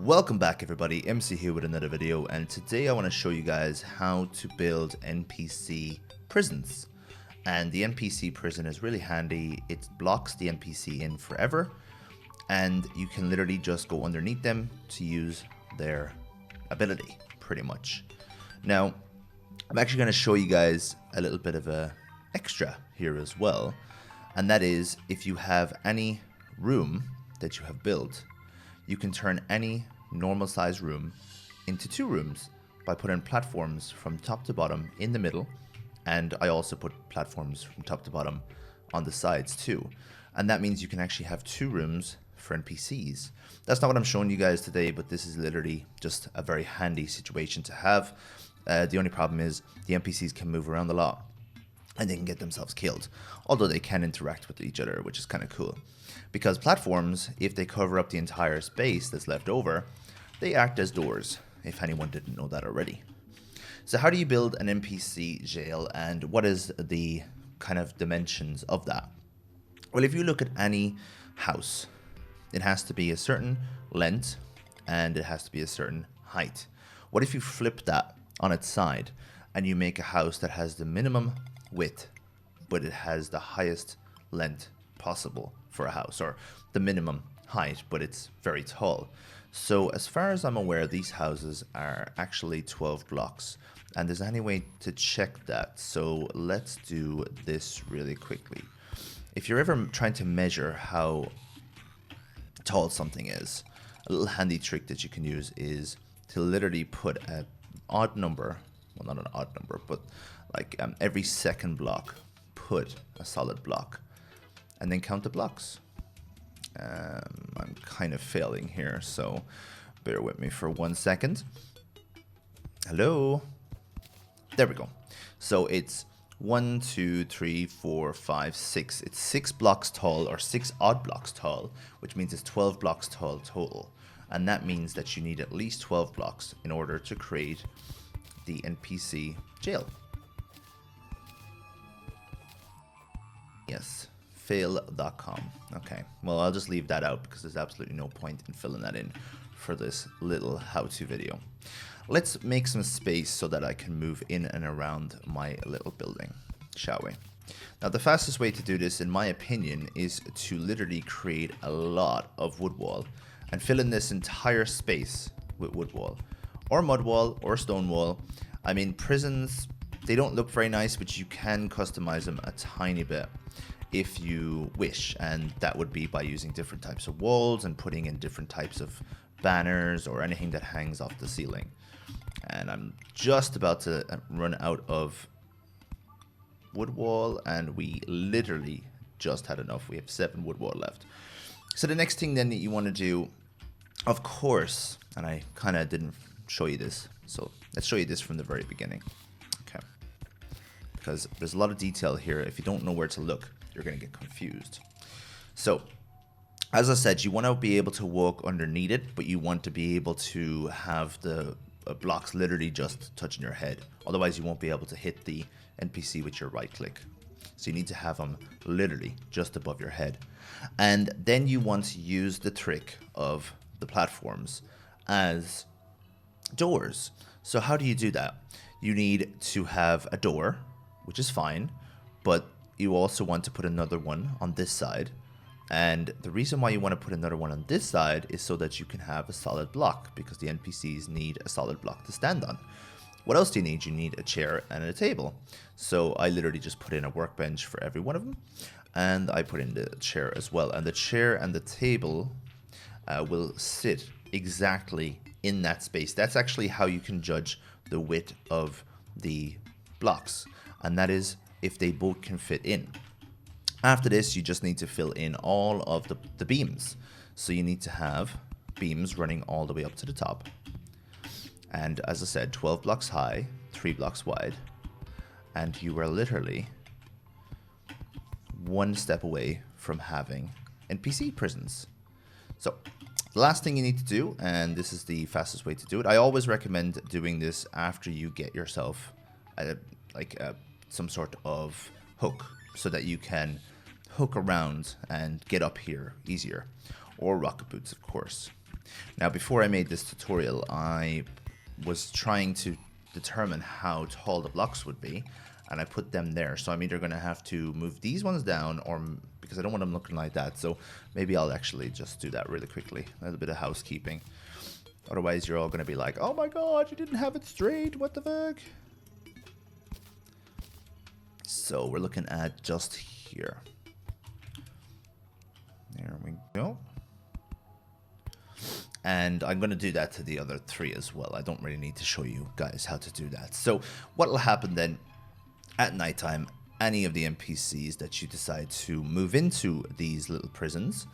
Welcome back everybody, MC here with another video, and today I want to show you guys how to build NPC prisons. And the NPC prison is really handy. It blocks the NPC in forever, and you can literally just go underneath them to use their ability, pretty much. Now, I'm actually going to show you guys a little bit of a extra here as well, and that is if you have any room that you have built, you can turn any normal size room into two rooms by putting platforms from top to bottom in the middle, and I also put platforms from top to bottom on the sides too. And that means you can actually have two rooms for NPCs. That's not what I'm showing you guys today, but this is literally just a very handy situation to have. The only problem is the NPCs can move around a lot and they can get themselves killed, although they can interact with each other, which is kind of cool. Because platforms, if they cover up the entire space that's left over, they act as doors, if anyone didn't know that already. So how do you build an NPC jail, and what is the kind of dimensions of that? Well, if you look at any house, it has to be a certain length and it has to be a certain height. What if you flip that on its side and you make a house that has the minimum width, but it has the highest length possible for a house, or the minimum height, but it's very tall? So as far as I'm aware, these houses are actually 12 blocks, and there's any way to check that. So let's do this really quickly. If you're ever trying to measure how tall something is, a little handy trick that you can use is to literally put an odd number, well, not an odd number, but like every second block, put a solid block, and then count the blocks. I'm kind of failing here, so bear with me for 1 second. Hello. There we go. So it's 1, 2, 3, 4, 5, 6. It's 6 blocks tall, or 6 odd blocks tall, which means it's 12 blocks tall total. And that means that you need at least 12 blocks in order to create the NPC jail. Yes, fail.com. Okay, well, I'll just leave that out because there's absolutely no point in filling that in for this little how-to video. Let's make some space so that I can move in and around my little building, shall we? Now, the fastest way to do this, in my opinion, is to literally create a lot of wood wall and fill in this entire space with wood wall, or mud wall, or stone wall. I mean, prisons, they don't look very nice, but you can customize them a tiny bit if you wish, and that would be by using different types of walls and putting in different types of banners or anything that hangs off the ceiling. And I'm just about to run out of wood wall, and we literally just had enough. We have 7 wood wall left. So the next thing then that you want to do, of course, and I kind of didn't show you this, so let's show you this from the very beginning. Okay, because there's a lot of detail here. If you don't know where to look, you're going to get confused. So as I said, you want to be able to walk underneath it, but you want to be able to have the blocks literally just touching your head. Otherwise, you won't be able to hit the NPC with your right click. So you need to have them literally just above your head. And then you want to use the trick of the platforms as doors. So how do you do that? You need to have a door, which is fine, but you also want to put another one on this side. And the reason why you want to put another one on this side is so that you can have a solid block, because the NPCs need a solid block to stand on. What else do you need? You need a chair and a table. So I literally just put in a workbench for every one of them, and I put in the chair as well. And the chair and the table will sit exactly in that space. That's actually how you can judge the width of the blocks, and that is if they both can fit in. After this, you just need to fill in all of the beams. So you need to have beams running all the way up to the top. And as I said, 12 blocks high, 3 blocks wide. And you are literally 1 step away from having NPC prisons. So the last thing you need to do, and this is the fastest way to do it, I always recommend doing this after you get yourself some sort of hook, so that you can hook around and get up here easier, or rocket boots, of course. Now, before I made this tutorial, I was trying to determine how tall the blocks would be, and I put them there. So I'm either going to have to move these ones down, or because I don't want them looking like that, so maybe I'll actually just do that really quickly. A little bit of housekeeping. Otherwise, you're all going to be like, oh my god, you didn't have it straight, what the fuck? So we're looking at just here. There we go. And I'm going to do that to the other 3 as well. I don't really need to show you guys how to do that. So what will happen then at nighttime, any of the NPCs that you decide to move into these little prisons,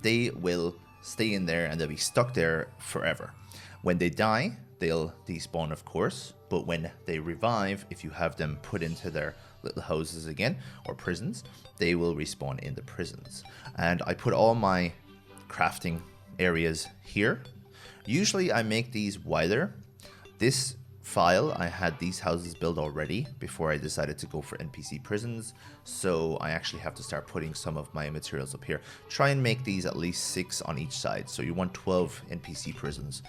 they will stay in there and they'll be stuck there forever. When they die, they'll despawn, of course, but when they revive, if you have them put into their little houses again, or prisons, they will respawn in the prisons. And I put all my crafting areas here. Usually I make these wider. This file, I had these houses built already before I decided to go for NPC prisons, so I actually have to start putting some of my materials up here. Try and make these at least 6 on each side, so you want 12 NPC prisons.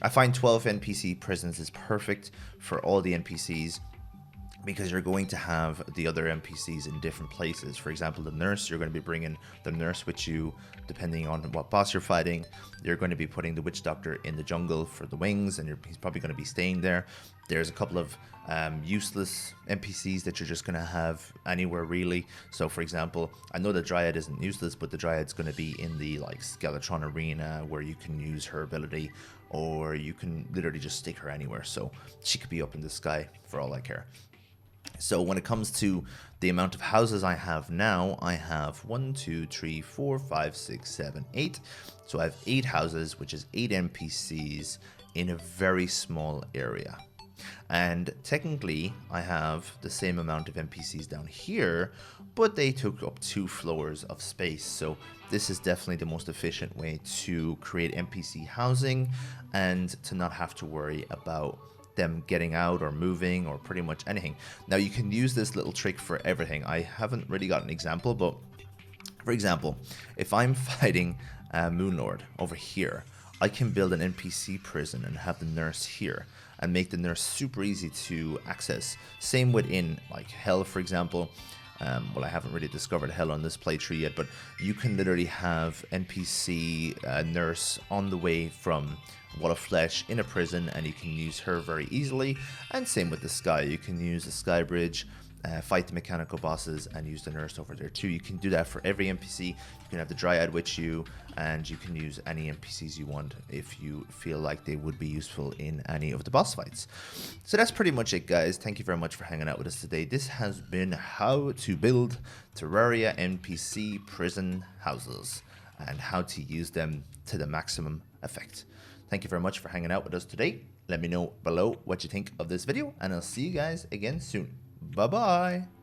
I find 12 NPC prisons is perfect for all the NPCs, because you're going to have the other NPCs in different places. For example, the nurse, you're going to be bringing the nurse with you depending on what boss you're fighting. You're going to be putting the witch doctor in the jungle for the wings, and he's probably going to be staying there. There's a couple of useless NPCs that you're just going to have anywhere really. So for example, I know the dryad isn't useless, but the dryad's going to be in the like Skeletron arena where you can use her ability, or you can literally just stick her anywhere. So she could be up in the sky for all I care. So when it comes to the amount of houses I have now, I have 1, 2, 3, 4, 5, 6, 7, 8. So I have 8 houses, which is 8 NPCs in a very small area. And technically, I have the same amount of NPCs down here, but they took up 2 floors of space. So this is definitely the most efficient way to create NPC housing and to not have to worry about them getting out or moving or pretty much anything. Now you can use this little trick for everything. I haven't really got an example, but for example, if I'm fighting Moonlord over here, I can build an NPC prison and have the nurse here and make the nurse super easy to access. Same within like Hell, for example. Well, I haven't really discovered Hell on this playthrough yet, but you can literally have NPC nurse on the way from Wall of Flesh in a prison, and you can use her very easily. And same with the Sky. You can use the Sky Bridge, fight the mechanical bosses, and use the nurse over there too. You can do that for every NPC. You can have the Dryad with you, and you can use any NPCs you want if you feel like they would be useful in any of the boss fights. So that's pretty much it, guys. Thank you very much for hanging out with us today. This has been how to build Terraria NPC prison houses and how to use them to the maximum effect. Thank you very much for hanging out with us today. Let me know below what you think of this video, and I'll see you guys again soon. Bye-bye.